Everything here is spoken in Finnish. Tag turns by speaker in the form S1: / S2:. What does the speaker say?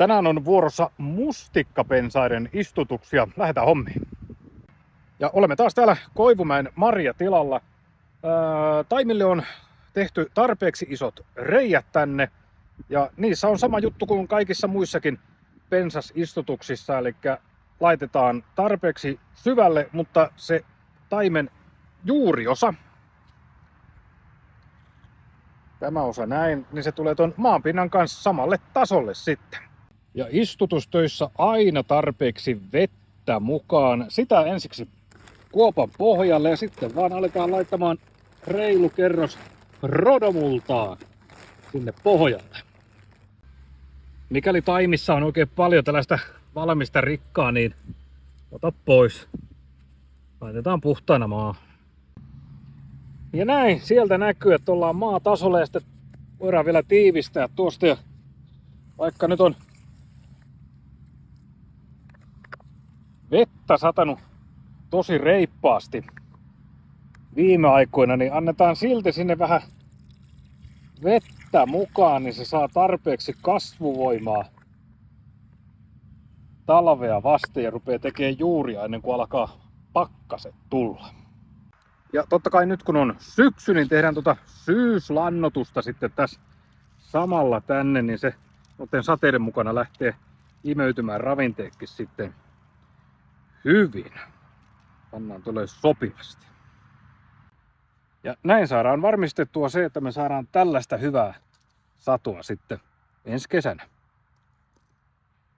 S1: Tänään on vuorossa mustikkapensaiden istutuksia. Lähdetään hommiin. Ja olemme taas täällä Koivumäen marjatilalla. Taimille on tehty tarpeeksi isot reijät tänne. Ja niissä on sama juttu kuin kaikissa muissakin pensasistutuksissa. Eli laitetaan tarpeeksi syvälle, mutta se taimen juuriosa, tämä osa näin, niin se tulee tuon maanpinnan kanssa samalle tasolle sitten. Ja istutustöissä aina tarpeeksi vettä mukaan. Sitä ensiksi kuopan pohjalle ja sitten vaan aletaan laittamaan reilu kerros rodomultaa sinne pohjalle. Mikäli taimissa on oikein paljon tällaista valmista rikkaa, niin ota pois. Laitetaan puhtaana maa. Ja näin, sieltä näkyy, että ollaan maatasolla ja sitten voidaan vielä tiivistää tuosta. Ja vaikka nyt on vettä satanut tosi reippaasti viime aikoina, niin annetaan silti sinne vähän vettä mukaan, niin se saa tarpeeksi kasvuvoimaa talvea vasten ja rupeaa tekemään juuria ennen kuin alkaa pakkaset tulla. Ja totta kai nyt kun on syksy, niin tehdään syyslannotusta sitten tässä samalla tänne, niin se noiden sateiden mukana lähtee imeytymään ravinteekin sitten hyvin. Pannaan tulee sopivasti. Ja näin saadaan varmistettua se, että me saadaan tällaista hyvää satoa sitten ensi kesänä.